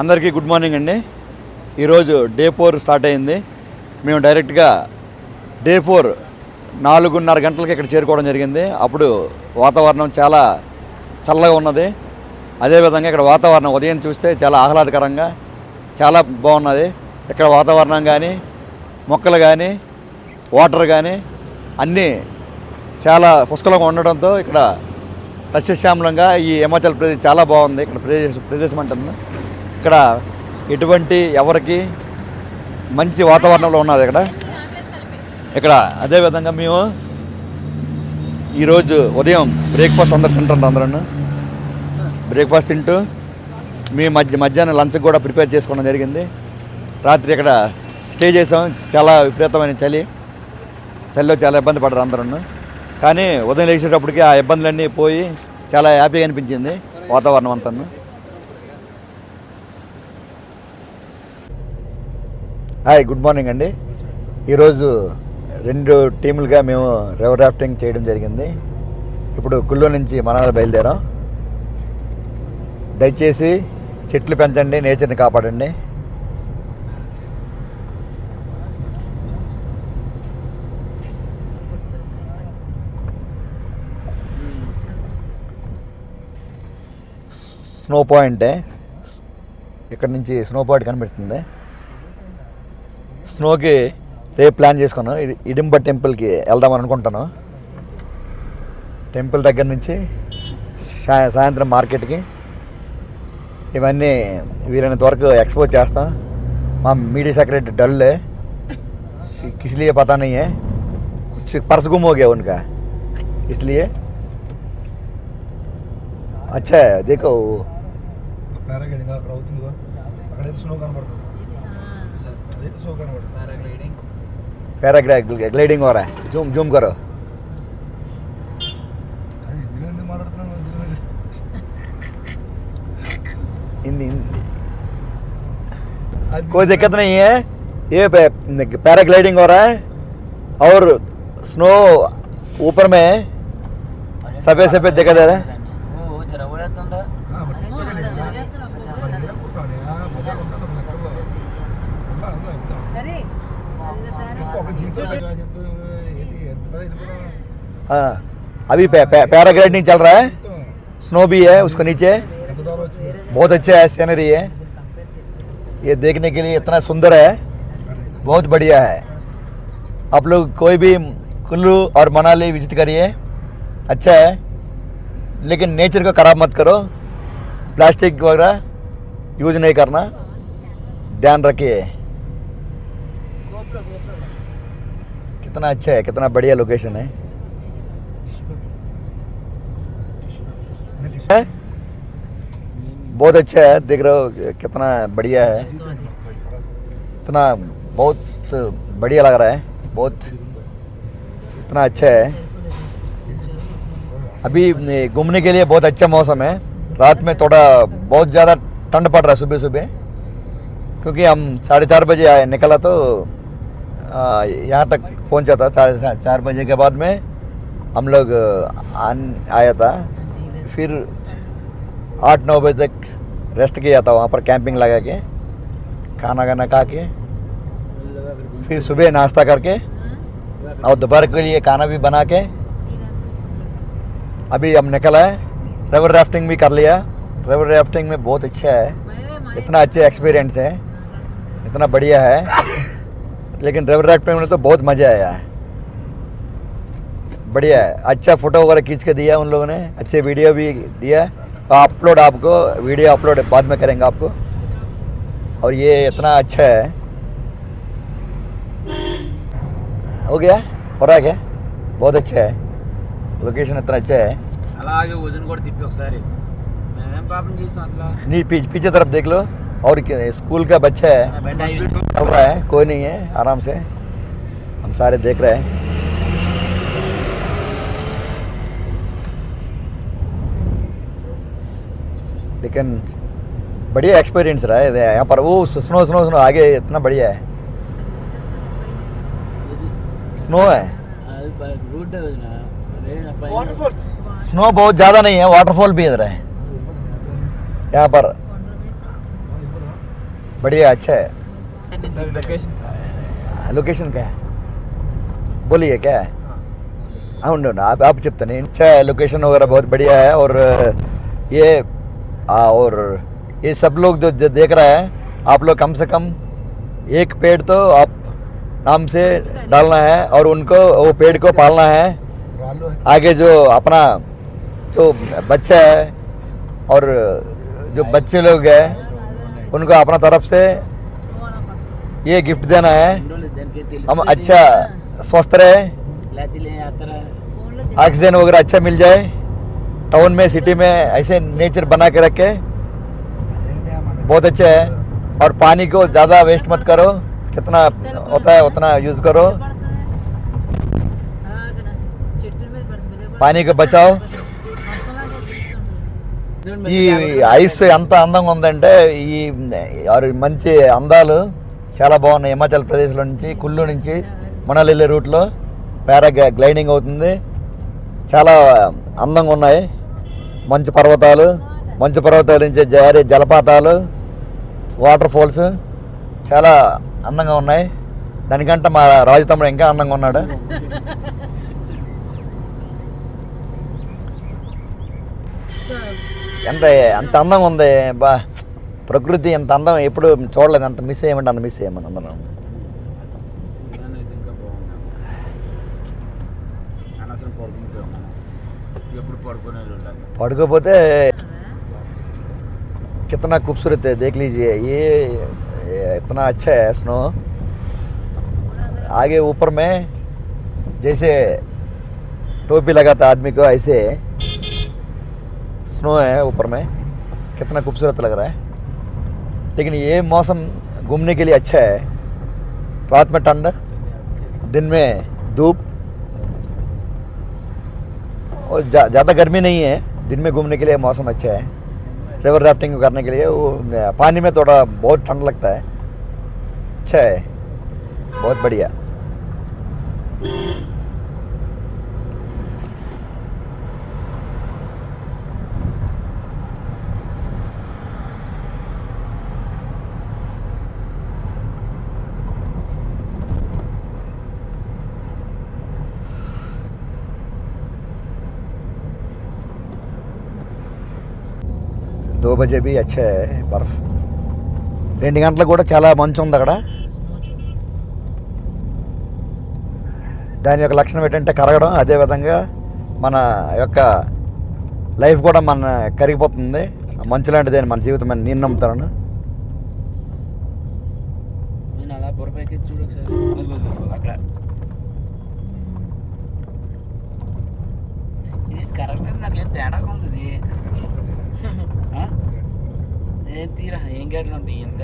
అందరికీ good morning అండి. ఈరోజు డే 4 స్టార్ట్ అయింది. మేము డైరెక్ట్గా డే 4 4:30 గంటలకి ఇక్కడ చేరుకోవడం జరిగింది. అప్పుడు వాతావరణం చాలా చల్లగా ఉన్నది. అదేవిధంగా ఇక్కడ వాతావరణం ఉదయం చూస్తే చాలా ఆహ్లాదకరంగా చాలా బాగున్నది. ఇక్కడ వాతావరణం కానీ మొక్కలు కానీ వాటర్ కానీ అన్నీ చాలా పుష్కలంగా ఉండడంతో ఇక్కడ సస్యశ్యామలంగా ఈ హిమాచల్ ప్రదేశ్ చాలా బాగుంది. ఇక్కడ ప్రదేశం అంటున్నాను. ఇక్కడ ఎటువంటి ఎవరికి మంచి వాతావరణంలో ఉన్నది ఇక్కడ అదేవిధంగా మేము ఈరోజు ఉదయం బ్రేక్ఫాస్ట్ అందరు తింటారు. అందరూ బ్రేక్ఫాస్ట్ తింటూ మేము మధ్యాహ్నం లంచ్ కూడా ప్రిపేర్ చేసుకోవడం జరిగింది. రాత్రి ఇక్కడ స్టే చేసాం. చాలా విపరీతమైన చలిలో చాలా ఇబ్బంది పడ్డారు అందరూ. కానీ ఉదయం లేచేటప్పటికి ఆ ఇబ్బందులన్నీ పోయి చాలా హ్యాపీగా అనిపించింది వాతావరణం అంతా. హాయ్, గుడ్ మార్నింగ్ అండి. ఈరోజు 2 టీములుగా మేము రివర్ రాఫ్టింగ్ చేయడం జరిగింది. ఇప్పుడు కుల్లో నుంచి మనాలి బయలుదేరాం. దయచేసి చెట్లు పెంచండి, నేచర్ని కాపాడండి. స్నో పాయింటే, ఇక్కడ నుంచి స్నో పాయింట్ కనిపిస్తుంది. స్నోకి రేపు ప్లాన్ చేసుకున్నాను. ఇడింబ టెంపుల్కి వెళ్దామని అనుకుంటాను. టెంపుల్ దగ్గర నుంచి సాయంత్రం మార్కెట్కి ఇవన్నీ వీలైనంత వరకు एक्सपोज చేస్తాం. మా मीडिया सेक्रेटरी डल है, किसलिए पता नहीं है, कुछ पर्स गुम हो गया उनका, इसलिए अच्छा है. देखो पैराग्लाइडिंग हो रहा है. जूम करो. कोई दिक्कत नहीं है. ये पैराग्लाइडिंग हो रहा है और स्नो ऊपर में सफेद सफेद दिखा दे रहा है. हाँ, अभी पैराग्लाइडिंग चल रहा है. स्नो भी है उसको नीचे. बहुत अच्छा है, सीनरी है. ये देखने के लिए इतना सुंदर है, बहुत बढ़िया है. आप लोग कोई भी कुल्लू और मनाली विजिट करिए, अच्छा है. लेकिन नेचर को खराब मत करो. प्लास्टिक वगैरह यूज नहीं करना, ध्यान रखिए. कितना अच्छा है, कितना बढ़िया लोकेशन है. बहुत अच्छा है, देख रहे हो कितना बढ़िया है. इतना बहुत बढ़िया लग रहा है, बहुत इतना अच्छा है. अभी घूमने के लिए बहुत अच्छा मौसम है. रात में थोड़ा बहुत ज़्यादा ठंड पड़ रहा है सुबह सुबह, क्योंकि हम 4:30 बजे निकला तो यहाँ तक पहुँचा था. 4 बजे के बाद में हम लोग आया था. फिर 8-9 बजे तक रेस्ट किया था वहाँ पर, कैंपिंग लगा के, खाना खा के, फिर सुबह नाश्ता करके और दोपहर के लिए खाना भी बना के अभी हम निकला है. रिवर राफ्टिंग भी कर लिया. रिवर राफ्टिंग में बहुत अच्छा है, इतना अच्छा एक्सपीरियंस है, इतना बढ़िया है. लेकिन रिवर राफ्टिंग में तो बहुत मज़ा आया है, बढ़िया है. अच्छा फ़ोटो वगैरह खींच के दिया उन लोगों ने, अच्छे वीडियो भी दिया. अपलोड आपको वीडियो अपलोड बाद में करेंगे आपको. और ये इतना अच्छा है. हो गया, हो रहा है क्या? बहुत अच्छा है, लोकेशन इतना अच्छा है. नहीं, पीछे तरफ देख लो. और स्कूल का बच्चा है, चल रहा है, कोई नहीं है, आराम से हम सारे देख रहे हैं. लेकिन बढ़िया एक्सपीरियंस रहा है यहाँ पर. वो स्नो स्नो स्नो आगे इतना बढ़िया है. स्नो है, स्नो बहुत ज़्यादा नहीं है. वाटरफॉल भी इधर है यहाँ पर. बढ़िया अच्छा है। सर लोकेशन लोकेशन क्या है बोलिए क्या है? हाँ आप चिप्ता नहीं अच्छा है लोकेशन वगैरह बहुत बढ़िया है। और ये और ये सब लोग जो देख रहा है आप लोग कम से कम एक पेड़ तो आप नाम से डालना है और उनको वो पेड़ को पालना है। आगे जो अपना जो बच्चा है और जो बच्चे लोग हैं उनको अपना तरफ से ये गिफ्ट देना है। हम अच्छा स्वस्थ रहे, ऑक्सीजन वगैरह अच्छा मिल जाए, टाउन में सिटी में ऐसे नेचर बना के रखे बहुत अच्छा है। और पानी को ज़्यादा वेस्ट मत करो, कितना होता है उतना यूज़ करो, पानी को बचाओ। ఈ ఐస్ ఎంత అందంగా ఉందంటే ఈ మంచి అందాలు చాలా బాగున్నాయి. హిమాచల్ ప్రదేశ్లో నుంచి కుల్లు నుంచి మనాలి వెళ్ళే రూట్లో గ్లైడింగ్ అవుతుంది. చాలా అందంగా ఉన్నాయి. మంచు పర్వతాలు నుంచి జారే జలపాతాలు, వాటర్ ఫాల్స్ చాలా అందంగా ఉన్నాయి. దానికంటే మా రాజు తమ్ముడు ఇంకా అందంగా ఉన్నాడు. ఎంత అందంగా ఉంది బా, ప్రకృతి ఎంత అందం ఎప్పుడు చూడలేదు. అంత మిస్ చేయమంటే అంత మిస్ చేయమని అందరం. పడుకోపోతే कितना खूबसूरत है देख लीजिए. ये इतना अच्छा है स्नो. आगे ऊपर में जैसे टोपी लगाता आदमी को ऐसे स्नो है ऊपर में. कितना खूबसूरत लग रहा है. लेकिन ये मौसम घूमने के लिए अच्छा है. रात में ठंड, दिन में धूप और ज़्यादा गर्मी नहीं है. दिन में घूमने के लिए मौसम अच्छा है. रिवर राफ्टिंग करने के लिए वो पानी में थोड़ा बहुत ठंड लगता है. अच्छा है, बहुत बढ़िया. दो बजे भी अच्छा है बर्फ. 2 గంటలకు కూడా చాలా మంచు ఉంది అక్కడ. దాని యొక్క లక్షణం ఏంటంటే కరగడం. అదేవిధంగా మన యొక్క లైఫ్ కూడా మన కరిగిపోతుంది. మంచు లాంటిదే మన జీవితం అని నేను నమ్ముతాను. తేడా ఉంది. ఏం తీరా ఏం గడ్డలు ఉంటాయి ఎంత